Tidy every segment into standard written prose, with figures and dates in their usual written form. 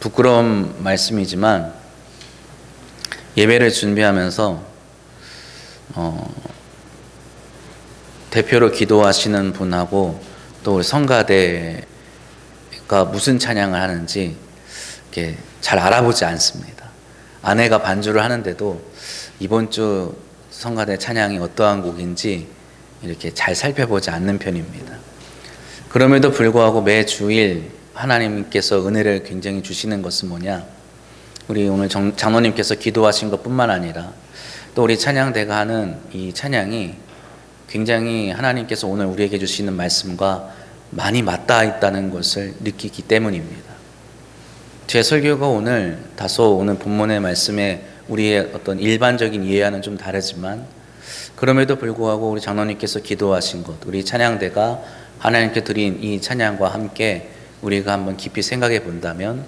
부끄러운 말씀이지만 예배를 준비하면서 대표로 기도하시는 분하고 또 우리 성가대가 무슨 찬양을 하는지 이렇게 잘 알아보지 않습니다. 아내가 반주를 하는데도 이번 주 성가대 찬양이 어떠한 곡인지 이렇게 잘 살펴보지 않는 편입니다. 그럼에도 불구하고 매 주일 하나님께서 은혜를 굉장히 주시는 것은 뭐냐? 우리 오늘 장로님께서 기도하신 것뿐만 아니라 또 우리 찬양대가 하는 이 찬양이 굉장히 하나님께서 오늘 우리에게 주시는 말씀과 많이 맞닿아 있다는 것을 느끼기 때문입니다. 제 설교가 오늘 다소 오늘 본문의 말씀에 우리의 어떤 일반적인 이해와는 좀 다르지만 그럼에도 불구하고 우리 장로님께서 기도하신 것, 우리 찬양대가 하나님께 드린 이 찬양과 함께 우리가 한번 깊이 생각해 본다면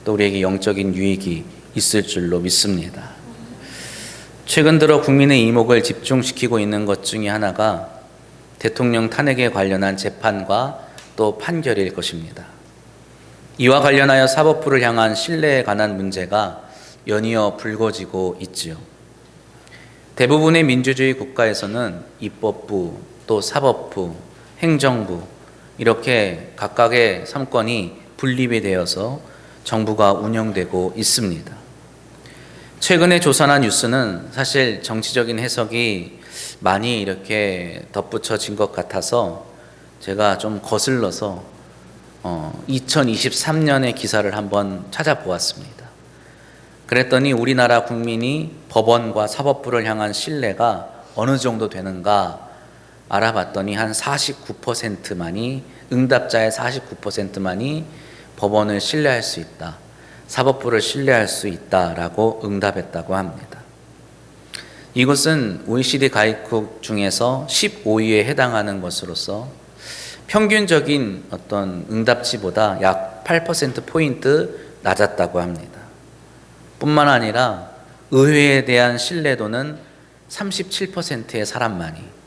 또 우리에게 영적인 유익이 있을 줄로 믿습니다. 최근 들어 국민의 이목을 집중시키고 있는 것 중에 하나가 대통령 탄핵에 관련한 재판과 또 판결일 것입니다. 이와 관련하여 사법부를 향한 신뢰에 관한 문제가 연이어 불거지고 있지요. 대부분의 민주주의 국가에서는 입법부, 또 사법부, 행정부 이렇게 각각의 삼권이 분립이 되어서 정부가 운영되고 있습니다. 최근에 조사한 뉴스는 사실 정치적인 해석이 많이 이렇게 덧붙여진 것 같아서 제가 좀 거슬러서 2023년의 기사를 한번 찾아보았습니다. 그랬더니 우리나라 국민이 법원과 사법부를 향한 신뢰가 어느 정도 되는가 알아봤더니 한 49%만이, 응답자의 49%만이 법원을 신뢰할 수 있다, 사법부를 신뢰할 수 있다라고 응답했다고 합니다. 이것은 OECD 가입국 중에서 15위에 해당하는 것으로서 평균적인 어떤 응답치보다 약 8%포인트 낮았다고 합니다. 뿐만 아니라 의회에 대한 신뢰도는 37%의 사람만이,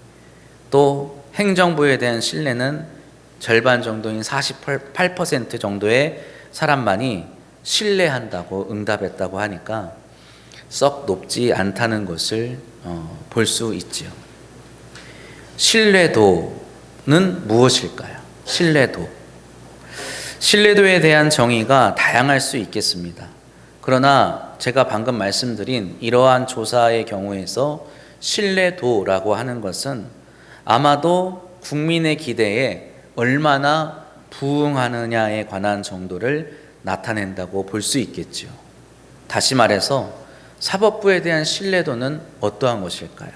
또 행정부에 대한 신뢰는 절반 정도인 48% 정도의 사람만이 신뢰한다고 응답했다고 하니까 썩 높지 않다는 것을 볼 수 있지요. 신뢰도는 무엇일까요? 신뢰도에 대한 정의가 다양할 수 있겠습니다. 그러나 제가 방금 말씀드린 이러한 조사의 경우에서 신뢰도라고 하는 것은 아마도 국민의 기대에 얼마나 부응하느냐에 관한 정도를 나타낸다고 볼 수 있겠죠. 다시 말해서 사법부에 대한 신뢰도는 어떠한 것일까요?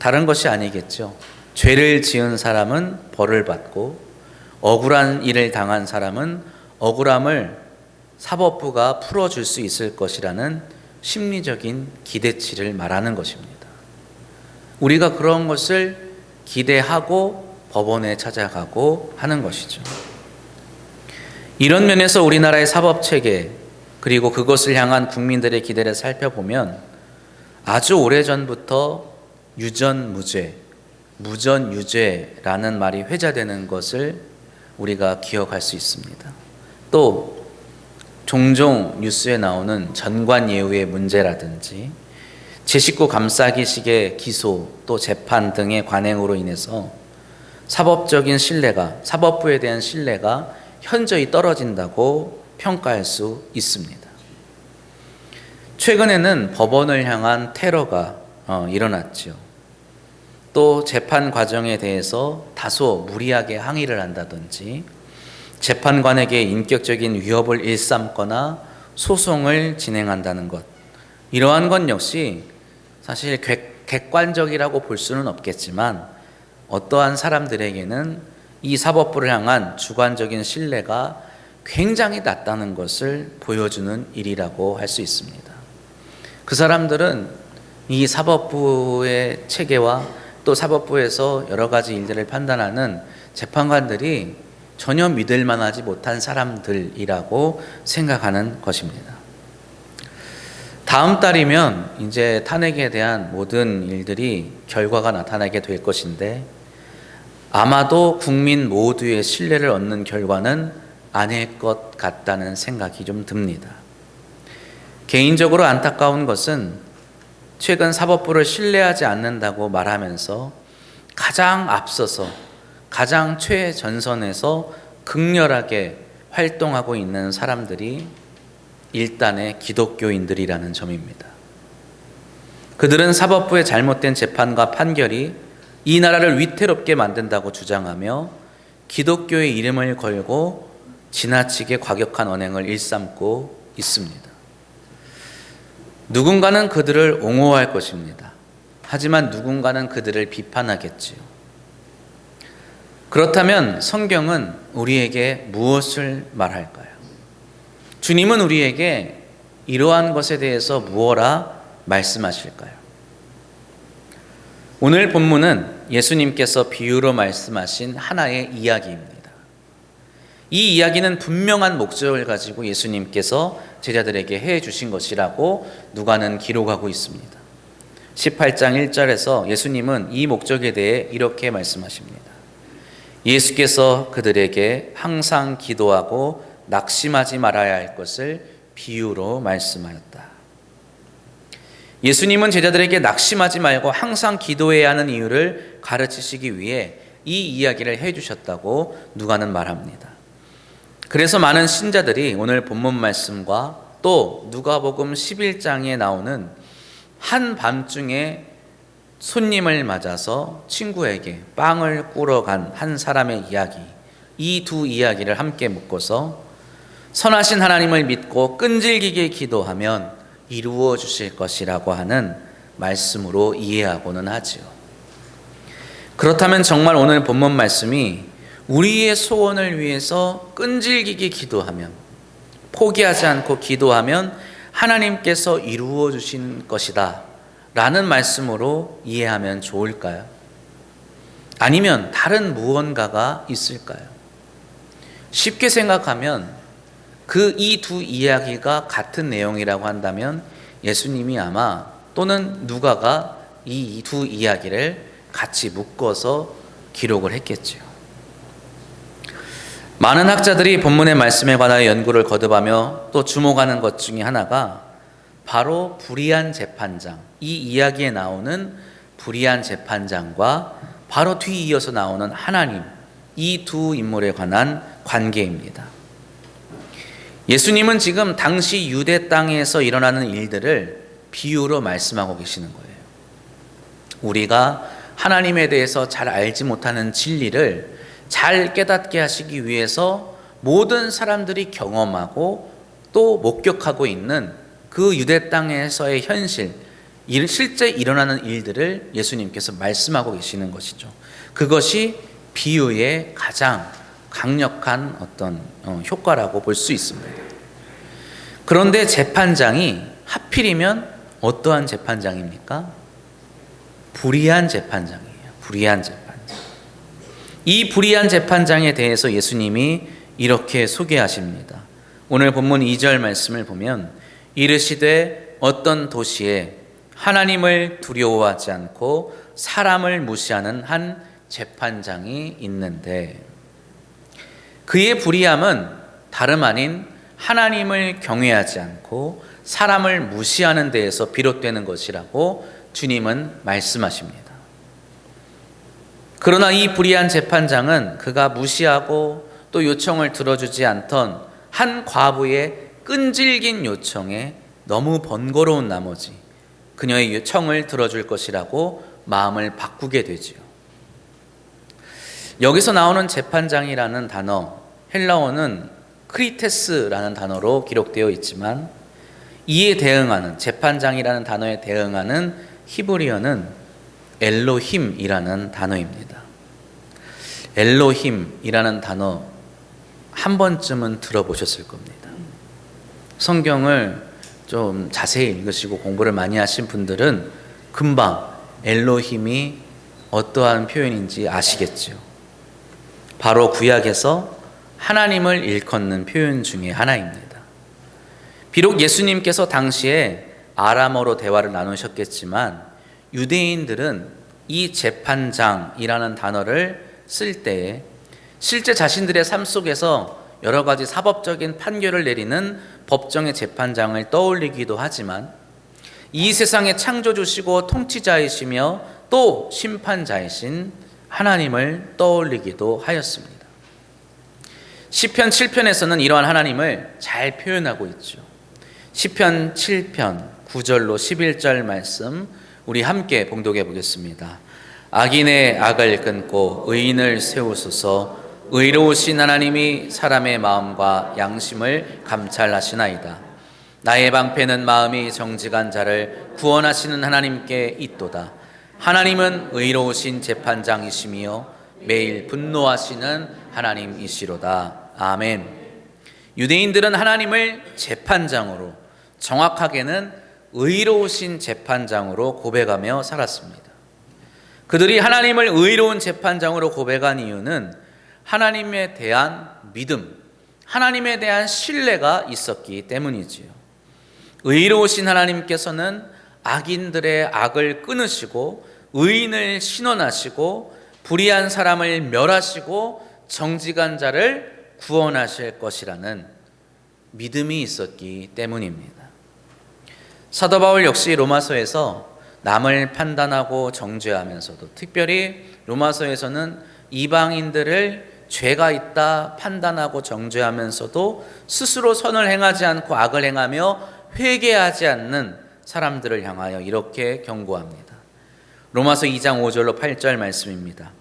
다른 것이 아니겠죠. 죄를 지은 사람은 벌을 받고 억울한 일을 당한 사람은 억울함을 사법부가 풀어줄 수 있을 것이라는 심리적인 기대치를 말하는 것입니다. 우리가 그런 것을 기대하고 법원에 찾아가고 하는 것이죠. 이런 면에서 우리나라의 사법체계 그리고 그것을 향한 국민들의 기대를 살펴보면 아주 오래전부터 유전무죄, 무전유죄라는 말이 회자되는 것을 우리가 기억할 수 있습니다. 또 종종 뉴스에 나오는 전관예우의 문제라든지 제19 감싸기식의 기소 또 재판 등의 관행으로 인해서 사법적인 신뢰가, 사법부에 대한 신뢰가 현저히 떨어진다고 평가할 수 있습니다. 최근에는 법원을 향한 테러가 일어났죠. 또 재판 과정에 대해서 다소 무리하게 항의를 한다든지 재판관에게 인격적인 위협을 일삼거나 소송을 진행한다는 것, 이러한 것 역시 사실 객관적이라고 볼 수는 없겠지만 어떠한 사람들에게는 이 사법부를 향한 주관적인 신뢰가 굉장히 낮다는 것을 보여주는 일이라고 할 수 있습니다. 그 사람들은 이 사법부의 체계와 또 사법부에서 여러 가지 일들을 판단하는 재판관들이 전혀 믿을 만하지 못한 사람들이라고 생각하는 것입니다. 다음 달이면 이제 탄핵에 대한 모든 일들이 결과가 나타나게 될 것인데 아마도 국민 모두의 신뢰를 얻는 결과는 아닐 것 같다는 생각이 좀 듭니다. 개인적으로 안타까운 것은 최근 사법부를 신뢰하지 않는다고 말하면서 가장 앞서서 가장 최전선에서 극렬하게 활동하고 있는 사람들이 일단의 기독교인들이라는 점입니다. 그들은 사법부의 잘못된 재판과 판결이 이 나라를 위태롭게 만든다고 주장하며 기독교의 이름을 걸고 지나치게 과격한 언행을 일삼고 있습니다. 누군가는 그들을 옹호할 것입니다. 하지만 누군가는 그들을 비판하겠지요. 그렇다면 성경은 우리에게 무엇을 말할까요? 주님은 우리에게 이러한 것에 대해서 무엇라 말씀하실까요? 오늘 본문은 예수님께서 비유로 말씀하신 하나의 이야기입니다. 이 이야기는 분명한 목적을 가지고 예수님께서 제자들에게 해 주신 것이라고 누가는 기록하고 있습니다. 18장 1절에서 예수님은 이 목적에 대해 이렇게 말씀하십니다. 예수께서 그들에게 항상 기도하고 낙심하지 말아야 할 것을 비유로 말씀하였다. 예수님은 제자들에게 낙심하지 말고 항상 기도해야 하는 이유를 가르치시기 위해 이 이야기를 해주셨다고 누가는 말합니다. 그래서 많은 신자들이 오늘 본문 말씀과 또 누가복음 11장에 나오는 한밤중에 손님을 맞아서 친구에게 빵을 꾸러 간 한 사람의 이야기, 이 두 이야기를 함께 묶어서 선하신 하나님을 믿고 끈질기게 기도하면 이루어 주실 것이라고 하는 말씀으로 이해하고는 하지요. 그렇다면 정말 오늘 본문 말씀이 우리의 소원을 위해서 끈질기게 기도하면, 포기하지 않고 기도하면 하나님께서 이루어 주신 것이다 라는 말씀으로 이해하면 좋을까요? 아니면 다른 무언가가 있을까요? 쉽게 생각하면 그 이 두 이야기가 같은 내용이라고 한다면 예수님이 아마 또는 누가가 이 두 이야기를 같이 묶어서 기록을 했겠죠. 많은 학자들이 본문의 말씀에 관하여 연구를 거듭하며 또 주목하는 것 중에 하나가 바로 불의한 재판장, 이 이야기에 나오는 불의한 재판장과 바로 뒤이어서 나오는 하나님, 이 두 인물에 관한 관계입니다. 예수님은 지금 당시 유대 땅에서 일어나는 일들을 비유로 말씀하고 계시는 거예요. 우리가 하나님에 대해서 잘 알지 못하는 진리를 잘 깨닫게 하시기 위해서 모든 사람들이 경험하고 또 목격하고 있는 그 유대 땅에서의 현실, 실제 일어나는 일들을 예수님께서 말씀하고 계시는 것이죠. 그것이 비유의 가장 강력한 어떤 효과라고 볼 수 있습니다. 그런데 재판장이 하필이면 어떠한 재판장입니까? 불의한 재판장이에요. 불의한 재판장. 이 불의한 재판장에 대해서 예수님이 이렇게 소개하십니다. 오늘 본문 2절 말씀을 보면 이르시되 어떤 도시에 하나님을 두려워하지 않고 사람을 무시하는 한 재판장이 있는데 그의 불의함은 다름 아닌 하나님을 경외하지 않고 사람을 무시하는 데에서 비롯되는 것이라고 주님은 말씀하십니다. 그러나 이 불의한 재판장은 그가 무시하고 또 요청을 들어주지 않던 한 과부의 끈질긴 요청에 너무 번거로운 나머지 그녀의 요청을 들어줄 것이라고 마음을 바꾸게 되지요. 여기서 나오는 재판장이라는 단어, 헬라어는 크리테스라는 단어로 기록되어 있지만 이에 대응하는, 재판장이라는 단어에 대응하는 히브리어는 엘로힘이라는 단어입니다. 엘로힘이라는 단어 한 번쯤은 들어보셨을 겁니다. 성경을 좀 자세히 읽으시고 공부를 많이 하신 분들은 금방 엘로힘이 어떠한 표현인지 아시겠죠. 바로 구약에서 하나님을 일컫는 표현 중에 하나입니다. 비록 예수님께서 당시에 아람어로 대화를 나누셨겠지만 유대인들은 이 재판장이라는 단어를 쓸 때에 실제 자신들의 삶 속에서 여러 가지 사법적인 판결을 내리는 법정의 재판장을 떠올리기도 하지만 이 세상의 창조주시고 통치자이시며 또 심판자이신 하나님을 떠올리기도 하였습니다. 시편 7편에서는 이러한 하나님을 잘 표현하고 있죠. 시편 7편 9절로 11절 말씀 우리 함께 봉독해 보겠습니다. 악인의 악을 끊고 의인을 세우소서. 의로우신 하나님이 사람의 마음과 양심을 감찰하시나이다. 나의 방패는 마음이 정직한 자를 구원하시는 하나님께 있도다. 하나님은 의로우신 재판장이시며 매일 분노하시는 하나님이시로다. 아멘. 유대인들은 하나님을 재판장으로, 정확하게는 의로우신 재판장으로 고백하며 살았습니다. 그들이 하나님을 의로운 재판장으로 고백한 이유는 하나님에 대한 믿음, 하나님에 대한 신뢰가 있었기 때문이지요. 의로우신 하나님께서는 악인들의 악을 끊으시고 의인을 신원하시고 불의한 사람을 멸하시고 정직한 자를 구원하실 것이라는 믿음이 있었기 때문입니다. 사도 바울 역시 로마서에서 남을 판단하고 정죄하면서도, 특별히 로마서에서는 이방인들을 죄가 있다 판단하고 정죄하면서도 스스로 선을 행하지 않고 악을 행하며 회개하지 않는 사람들을 향하여 이렇게 경고합니다. 로마서 2장 5절로 8절 말씀입니다.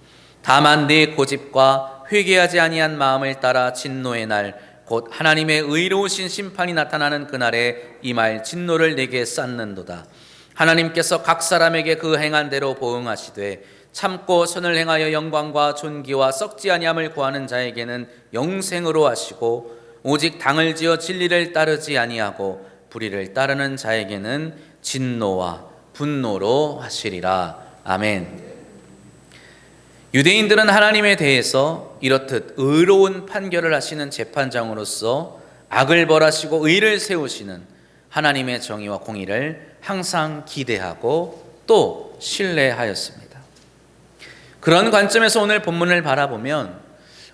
다만 내 고집과 회개하지 아니한 마음을 따라 진노의 날 곧 하나님의 의로우신 심판이 나타나는 그날에 이 말 진노를 내게 쌓는도다. 하나님께서 각 사람에게 그 행한 대로 보응하시되 참고 선을 행하여 영광과 존귀와 썩지 아니함을 구하는 자에게는 영생으로 하시고 오직 당을 지어 진리를 따르지 아니하고 불의를 따르는 자에게는 진노와 분노로 하시리라. 아멘. 유대인들은 하나님에 대해서 이렇듯 의로운 판결을 하시는 재판장으로서 악을 벌하시고 의를 세우시는 하나님의 정의와 공의를 항상 기대하고 또 신뢰하였습니다. 그런 관점에서 오늘 본문을 바라보면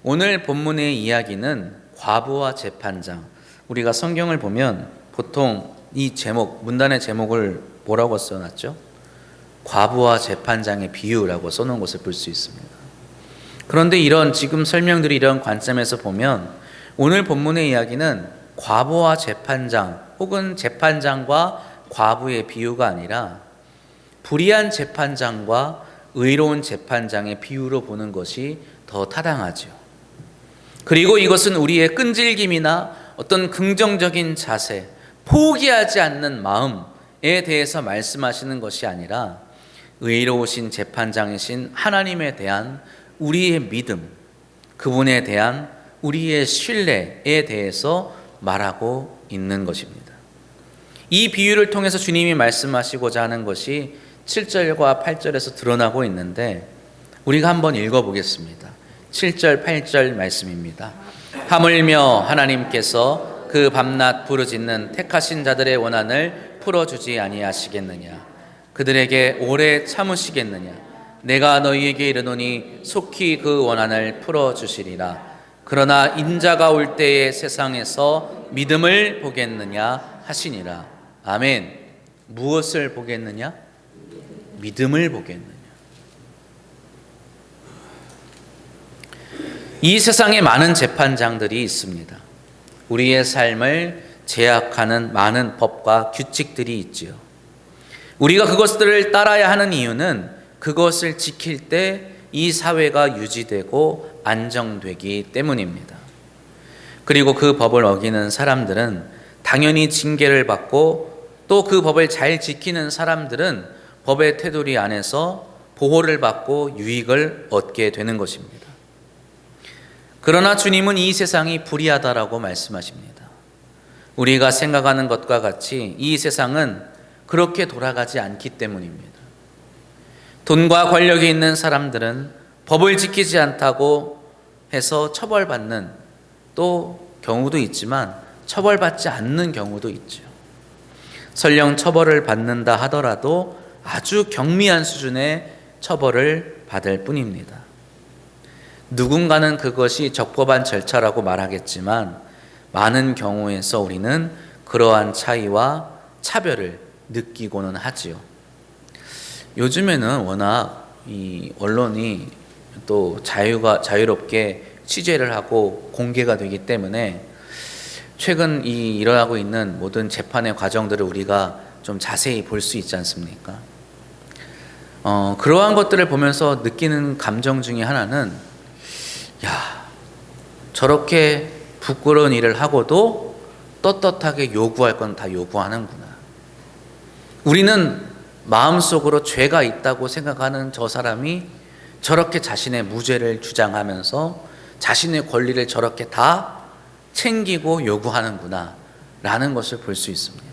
오늘 본문의 이야기는 과부와 재판장, 우리가 성경을 보면 보통 이 제목, 문단의 제목을 뭐라고 써놨죠? 과부와 재판장의 비유라고 써놓은 것을 볼 수 있습니다. 그런데 이런 지금 설명들이 이런 관점에서 보면 오늘 본문의 이야기는 과부와 재판장 혹은 재판장과 과부의 비유가 아니라 불의한 재판장과 의로운 재판장의 비유로 보는 것이 더 타당하죠. 그리고 이것은 우리의 끈질김이나 어떤 긍정적인 자세, 포기하지 않는 마음에 대해서 말씀하시는 것이 아니라 의로우신 재판장이신 하나님에 대한 우리의 믿음, 그분에 대한 우리의 신뢰에 대해서 말하고 있는 것입니다. 이 비유를 통해서 주님이 말씀하시고자 하는 것이 7절과 8절에서 드러나고 있는데 우리가 한번 읽어보겠습니다. 7절, 8절 말씀입니다. 하물며 하나님께서 그 밤낮 부르짖는 택하신 자들의 원한을 풀어주지 아니하시겠느냐? 그들에게 오래 참으시겠느냐? 내가 너희에게 이르노니 속히 그 원한을 풀어주시리라. 그러나 인자가 올 때에 세상에서 믿음을 보겠느냐 하시니라. 아멘. 무엇을 보겠느냐? 믿음을 보겠느냐. 이 세상에 많은 재판장들이 있습니다. 우리의 삶을 제약하는 많은 법과 규칙들이 있지요. 우리가 그것들을 따라야 하는 이유는 그것을 지킬 때 이 사회가 유지되고 안정되기 때문입니다. 그리고 그 법을 어기는 사람들은 당연히 징계를 받고 또 그 법을 잘 지키는 사람들은 법의 테두리 안에서 보호를 받고 유익을 얻게 되는 것입니다. 그러나 주님은 이 세상이 불의하다라고 말씀하십니다. 우리가 생각하는 것과 같이 이 세상은 그렇게 돌아가지 않기 때문입니다. 돈과 권력이 있는 사람들은 법을 지키지 않다고 해서 처벌받는 또 경우도 있지만 처벌받지 않는 경우도 있죠. 설령 처벌을 받는다 하더라도 아주 경미한 수준의 처벌을 받을 뿐입니다. 누군가는 그것이 적법한 절차라고 말하겠지만 많은 경우에서 우리는 그러한 차이와 차별을 느끼고는 하지요. 요즘에는 워낙 이 언론이 또 자유롭게 취재를 하고 공개가 되기 때문에 최근 일어나고 있는 모든 재판의 과정들을 우리가 좀 자세히 볼 수 있지 않습니까? 그러한 것들을 보면서 느끼는 감정 중에 하나는, 야, 저렇게 부끄러운 일을 하고도 떳떳하게 요구할 건 다 요구하는구나. 우리는 마음속으로 죄가 있다고 생각하는 저 사람이 저렇게 자신의 무죄를 주장하면서 자신의 권리를 저렇게 다 챙기고 요구하는구나 라는 것을 볼 수 있습니다.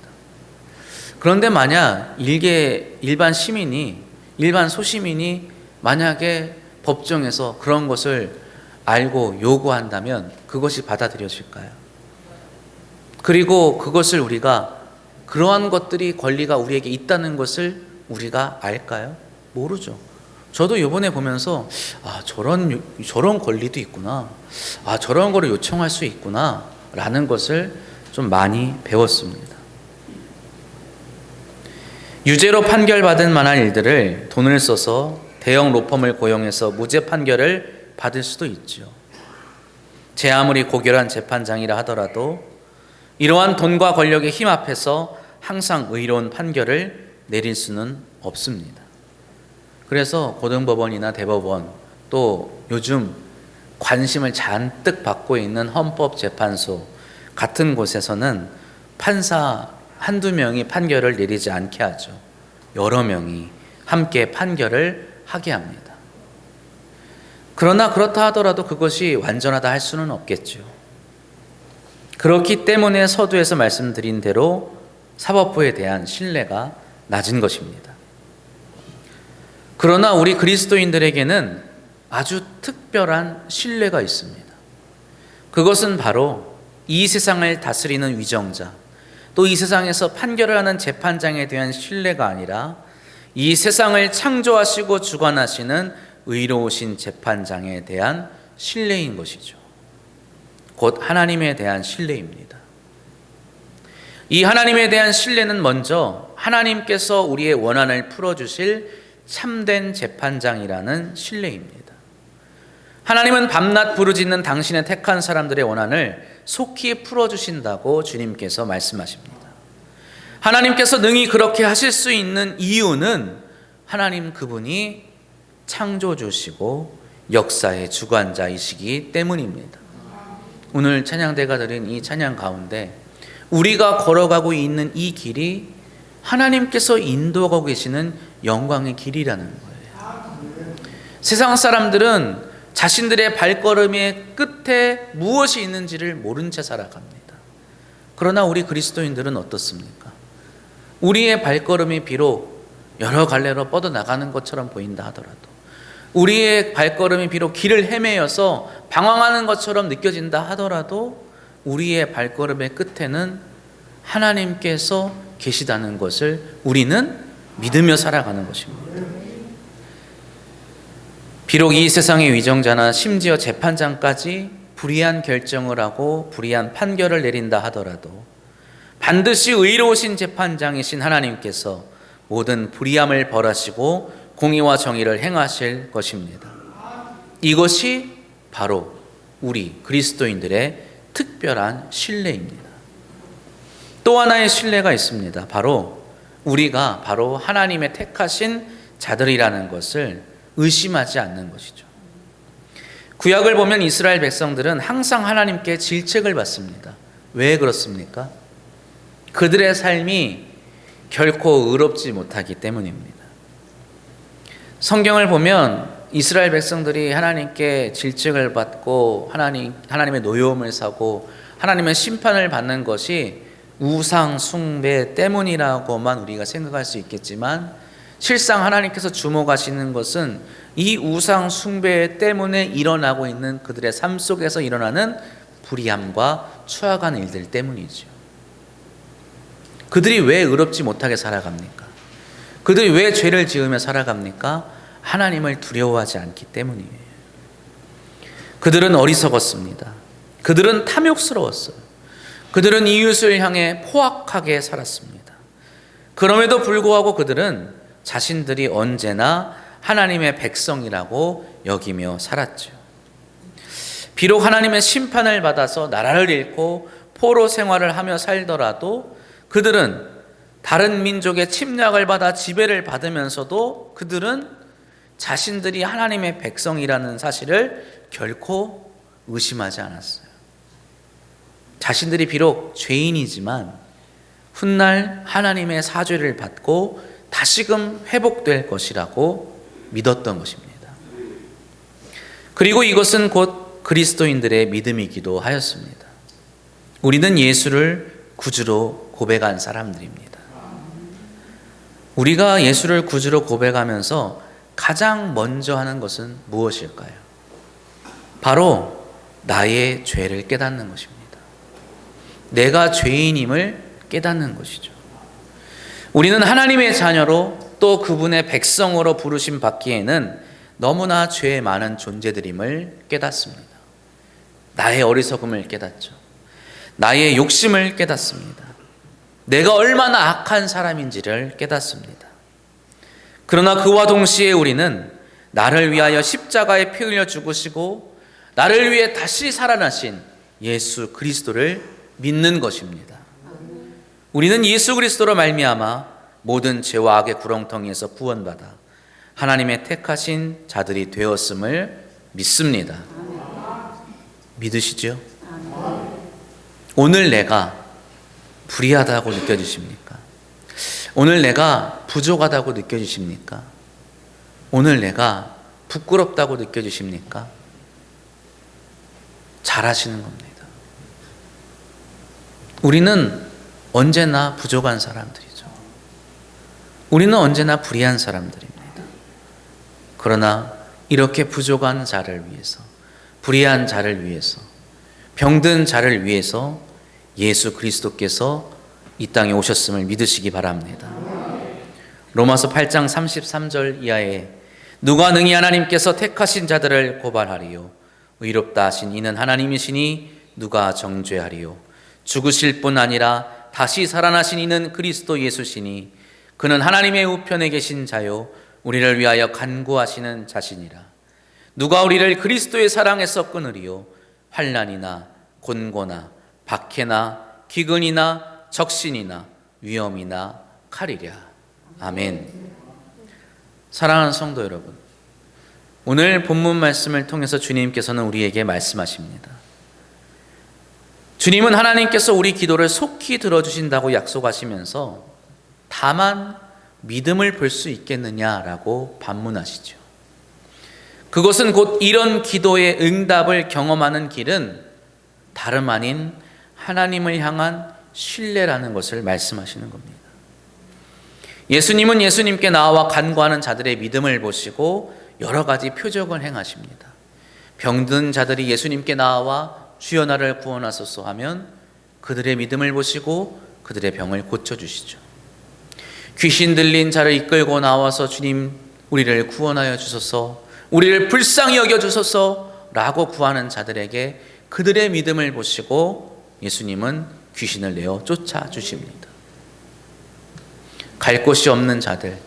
그런데 만약 일반 소시민이 만약에 법정에서 그런 것을 알고 요구한다면 그것이 받아들여질까요? 그리고 그것을 그러한 것들이 권리가 우리에게 있다는 것을 우리가 알까요? 모르죠. 저도 이번에 보면서 저런 권리도 있구나, 저런 거를 요청할 수 있구나 라는 것을 좀 많이 배웠습니다. 유죄로 판결받은 만한 일들을 돈을 써서 대형 로펌을 고용해서 무죄 판결을 받을 수도 있죠. 제 아무리 고결한 재판장이라 하더라도 이러한 돈과 권력의 힘 앞에서 항상 의로운 판결을 내릴 수는 없습니다. 그래서 고등법원이나 대법원, 또 요즘 관심을 잔뜩 받고 있는 헌법재판소 같은 곳에서는 판사 한두 명이 판결을 내리지 않게 하죠. 여러 명이 함께 판결을 하게 합니다. 그러나 그렇다 하더라도 그것이 완전하다 할 수는 없겠죠. 그렇기 때문에 서두에서 말씀드린 대로 사법부에 대한 신뢰가 낮은 것입니다. 그러나 우리 그리스도인들에게는 아주 특별한 신뢰가 있습니다. 그것은 바로 이 세상을 다스리는 위정자, 또 이 세상에서 판결을 하는 재판장에 대한 신뢰가 아니라 이 세상을 창조하시고 주관하시는 의로우신 재판장에 대한 신뢰인 것이죠. 곧 하나님에 대한 신뢰입니다. 이 하나님에 대한 신뢰는 먼저 하나님께서 우리의 원한을 풀어주실 참된 재판장이라는 신뢰입니다. 하나님은 밤낮 부르짖는 당신의 택한 사람들의 원한을 속히 풀어주신다고 주님께서 말씀하십니다. 하나님께서 능히 그렇게 하실 수 있는 이유는 하나님 그분이 창조주시고 역사의 주관자이시기 때문입니다. 오늘 찬양대가 드린 이 찬양 가운데 우리가 걸어가고 있는 이 길이 하나님께서 인도하고 계시는 영광의 길이라는 거예요. 세상 사람들은 자신들의 발걸음의 끝에 무엇이 있는지를 모른 채 살아갑니다. 그러나 우리 그리스도인들은 어떻습니까? 우리의 발걸음이 비록 여러 갈래로 뻗어나가는 것처럼 보인다 하더라도, 우리의 발걸음이 비록 길을 헤매어서 방황하는 것처럼 느껴진다 하더라도 우리의 발걸음의 끝에는 하나님께서 계시다는 것을 우리는 믿으며 살아가는 것입니다. 비록 이 세상의 위정자나 심지어 재판장까지 불의한 결정을 하고 불의한 판결을 내린다 하더라도 반드시 의로우신 재판장이신 하나님께서 모든 불의함을 벌하시고 공의와 정의를 행하실 것입니다. 이것이 바로 우리 그리스도인들의 특별한 신뢰입니다. 또 하나의 신뢰가 있습니다. 바로 우리가 바로 하나님의 택하신 자들이라는 것을 의심하지 않는 것이죠. 구약을 보면 이스라엘 백성들은 항상 하나님께 질책을 받습니다. 왜 그렇습니까? 그들의 삶이 결코 의롭지 못하기 때문입니다. 성경을 보면 이스라엘 백성들이 하나님께 질책을 받고 하나님의 노여움을 사고 하나님의 심판을 받는 것이 우상 숭배 때문이라고만 우리가 생각할 수 있겠지만, 실상 하나님께서 주목하시는 것은 이 우상 숭배 때문에 일어나고 있는 그들의 삶 속에서 일어나는 불의함과 추악한 일들 때문이죠. 그들이 왜 의롭지 못하게 살아갑니까? 그들이 왜 죄를 지으며 살아갑니까? 하나님을 두려워하지 않기 때문이에요. 그들은 어리석었습니다. 그들은 탐욕스러웠어요. 그들은 이웃을 향해 포악하게 살았습니다. 그럼에도 불구하고 그들은 자신들이 언제나 하나님의 백성이라고 여기며 살았죠. 비록 하나님의 심판을 받아서 나라를 잃고 포로 생활을 하며 살더라도 그들은 다른 민족의 침략을 받아 지배를 받으면서도 그들은 자신들이 하나님의 백성이라는 사실을 결코 의심하지 않았어요. 자신들이 비록 죄인이지만 훗날 하나님의 사죄를 받고 다시금 회복될 것이라고 믿었던 것입니다. 그리고 이것은 곧 그리스도인들의 믿음이기도 하였습니다. 우리는 예수를 구주로 고백한 사람들입니다. 우리가 예수를 구주로 고백하면서 가장 먼저 하는 것은 무엇일까요? 바로 나의 죄를 깨닫는 것입니다. 내가 죄인임을 깨닫는 것이죠. 우리는 하나님의 자녀로 또 그분의 백성으로 부르심 받기에는 너무나 죄 많은 존재들임을 깨닫습니다. 나의 어리석음을 깨닫죠. 나의 욕심을 깨닫습니다. 내가 얼마나 악한 사람인지를 깨닫습니다. 그러나 그와 동시에 우리는 나를 위하여 십자가에 피 흘려 죽으시고 나를 위해 다시 살아나신 예수 그리스도를 믿는 것입니다. 우리는 예수 그리스도로 말미암아 모든 죄와 악의 구렁텅이에서 구원받아 하나님의 택하신 자들이 되었음을 믿습니다. 믿으시죠? 오늘 내가 불의하다고 느껴지십니까? 오늘 내가 부족하다고 느껴지십니까? 오늘 내가 부끄럽다고 느껴지십니까? 잘하시는 겁니다. 우리는 언제나 부족한 사람들이죠. 우리는 언제나 불의한 사람들입니다. 그러나 이렇게 부족한 자를 위해서, 불의한 자를 위해서, 병든 자를 위해서 예수 그리스도께서 이 땅에 오셨음을 믿으시기 바랍니다. 로마서 8장 33절 이하에 누가 능히 하나님께서 택하신 자들을 고발하리요? 의롭다 하신 이는 하나님이시니 누가 정죄하리요? 죽으실 뿐 아니라 다시 살아나신 이는 그리스도 예수시니 그는 하나님의 우편에 계신 자요 우리를 위하여 간구하시는 자시니라. 누가 우리를 그리스도의 사랑에서 끊으리요? 환난이나 곤고나 박해나 기근이나 적신이나 위험이나 칼이랴. 아멘. 사랑하는 성도 여러분, 오늘 본문 말씀을 통해서 주님께서는 우리에게 말씀하십니다. 주님은 하나님께서 우리 기도를 속히 들어주신다고 약속하시면서 다만 믿음을 볼 수 있겠느냐라고 반문하시죠. 그것은 곧 이런 기도의 응답을 경험하는 길은 다름 아닌 하나님을 향한 신뢰라는 것을 말씀하시는 겁니다. 예수님은 예수님께 나와 간구하는 자들의 믿음을 보시고 여러 가지 표적을 행하십니다. 병든 자들이 예수님께 나와 주여 나를 구원하소서 하면 그들의 믿음을 보시고 그들의 병을 고쳐주시죠. 귀신 들린 자를 이끌고 나와서 주님 우리를 구원하여 주소서, 우리를 불쌍히 여겨주소서 라고 구하는 자들에게 그들의 믿음을 보시고 예수님은 귀신을 내어 쫓아주십니다. 갈 곳이 없는 자들,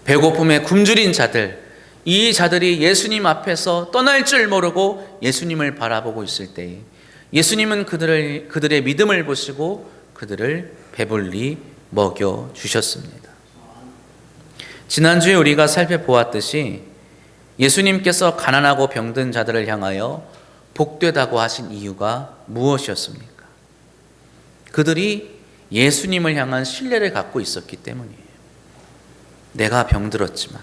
배고픔에 굶주린 자들, 이 자들이 예수님 앞에서 떠날 줄 모르고 예수님을 바라보고 있을 때에 예수님은 그들의 믿음을 보시고 그들을 배불리 먹여주셨습니다. 지난주에 우리가 살펴보았듯이 예수님께서 가난하고 병든 자들을 향하여 복되다고 하신 이유가 무엇이었습니까? 그들이 예수님을 향한 신뢰를 갖고 있었기 때문이에요. 내가 병들었지만,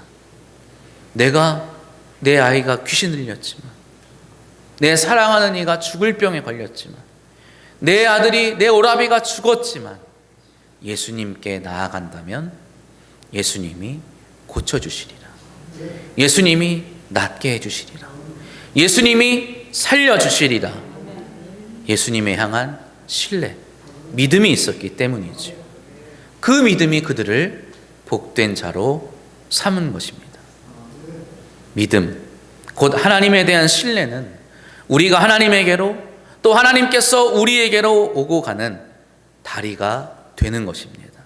내 아이가 귀신 들렸지만, 내 사랑하는 이가 죽을 병에 걸렸지만, 내 아들이, 내 오라비가 죽었지만 예수님께 나아간다면 예수님이 고쳐주시리라. 예수님이 낫게 해주시리라. 예수님이 살려주시리라. 예수님에 향한 신뢰, 믿음이 있었기 때문이죠. 그 믿음이 그들을 복된 자로 삼은 것입니다. 믿음, 곧 하나님에 대한 신뢰는 우리가 하나님에게로, 또 하나님께서 우리에게로 오고 가는 다리가 되는 것입니다.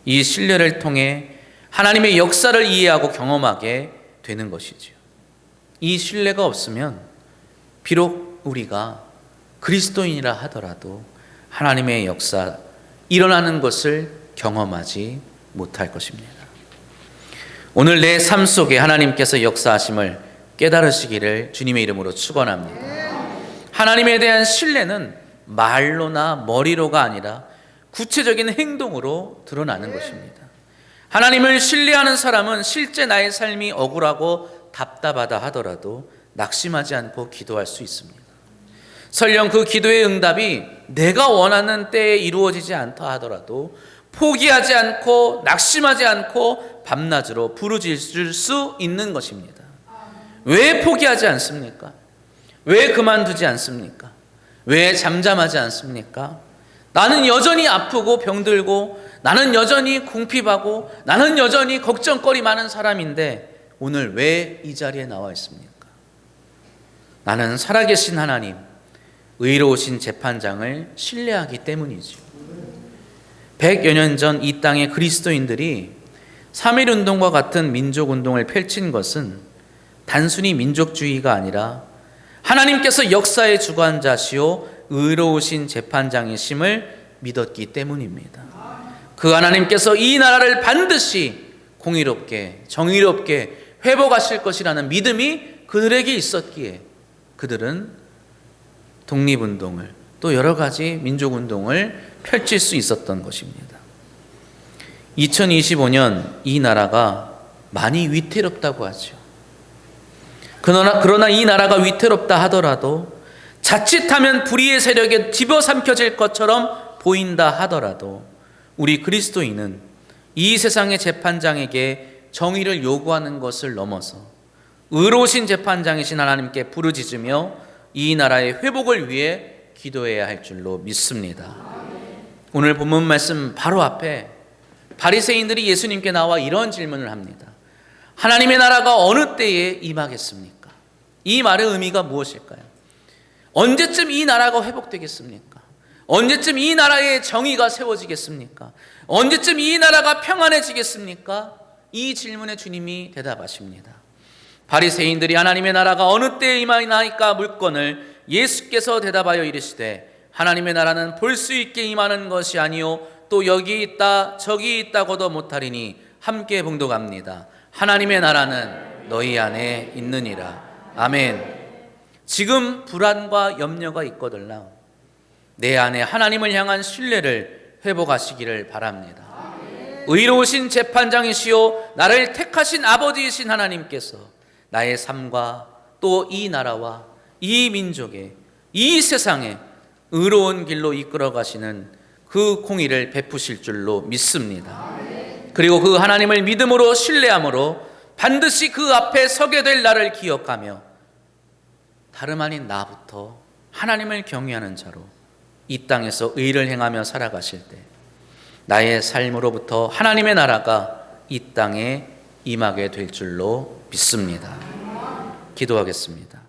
이 신뢰를 통해 하나님의 역사를 이해하고 경험하게 되는 것이죠. 이 신뢰가 없으면 비록 우리가 그리스도인이라 하더라도 하나님의 역사 일어나는 것을 경험하지 못할 것입니다. 오늘 내 삶 속에 하나님께서 역사하심을 깨달으시기를 주님의 이름으로 축원합니다. 하나님에 대한 신뢰는 말로나 머리로가 아니라 구체적인 행동으로 드러나는 것입니다. 하나님을 신뢰하는 사람은 실제 나의 삶이 억울하고 답답하다 하더라도 낙심하지 않고 기도할 수 있습니다. 설령 그 기도의 응답이 내가 원하는 때에 이루어지지 않다 하더라도 포기하지 않고 낙심하지 않고 밤낮으로 부르짖을 수 있는 것입니다. 왜 포기하지 않습니까? 왜 그만두지 않습니까? 왜 잠잠하지 않습니까? 나는 여전히 아프고 병들고, 나는 여전히 궁핍하고, 나는 여전히 걱정거리 많은 사람인데 오늘 왜 이 자리에 나와 있습니까? 나는 살아계신 하나님, 의로우신 재판장을 신뢰하기 때문이죠. 100여 년 전 이 땅의 그리스도인들이 3.1운동과 같은 민족운동을 펼친 것은 단순히 민족주의가 아니라 하나님께서 역사의 주관자시오 의로우신 재판장이심을 믿었기 때문입니다. 그 하나님께서 이 나라를 반드시 공의롭게 정의롭게 회복하실 것이라는 믿음이 그들에게 있었기에 그들은 독립운동을 또 여러 가지 민족운동을 펼칠 수 있었던 것입니다. 2025년 이 나라가 많이 위태롭다고 하죠. 그러나 이 나라가 위태롭다 하더라도, 자칫하면 불의의 세력에 집어삼켜질 것처럼 보인다 하더라도 우리 그리스도인은 이 세상의 재판장에게 정의를 요구하는 것을 넘어서 의로우신 재판장이신 하나님께 부르짖으며 이 나라의 회복을 위해 기도해야 할 줄로 믿습니다. 오늘 본문 말씀 바로 앞에 바리새인들이 예수님께 나와 이런 질문을 합니다. 하나님의 나라가 어느 때에 임하겠습니까? 이 말의 의미가 무엇일까요? 언제쯤 이 나라가 회복되겠습니까? 언제쯤 이 나라의 정의가 세워지겠습니까? 언제쯤 이 나라가 평안해지겠습니까? 이 질문에 주님이 대답하십니다. 바리새인들이 하나님의 나라가 어느 때에 임하나이까 물건을 예수께서 대답하여 이르시되 하나님의 나라는 볼 수 있게 임하는 것이 아니요 또 여기 있다 저기 있다고도 못하리니 함께 봉독합니다. 하나님의 나라는 너희 안에 있느니라. 아멘. 지금 불안과 염려가 있거들나 내 안에 하나님을 향한 신뢰를 회복하시기를 바랍니다. 의로우신 재판장이시오 나를 택하신 아버지이신 하나님께서 나의 삶과 또 이 나라와 이 민족의 이 세상에 의로운 길로 이끌어 가시는 그 공의를 베푸실 줄로 믿습니다. 그리고 그 하나님을 믿음으로 신뢰함으로 반드시 그 앞에 서게 될 날을 기억하며 다름 아닌 나부터 하나님을 경외하는 자로 이 땅에서 의를 행하며 살아가실 때 나의 삶으로부터 하나님의 나라가 이 땅에 임하게 될 줄로 믿습니다. 기도하겠습니다.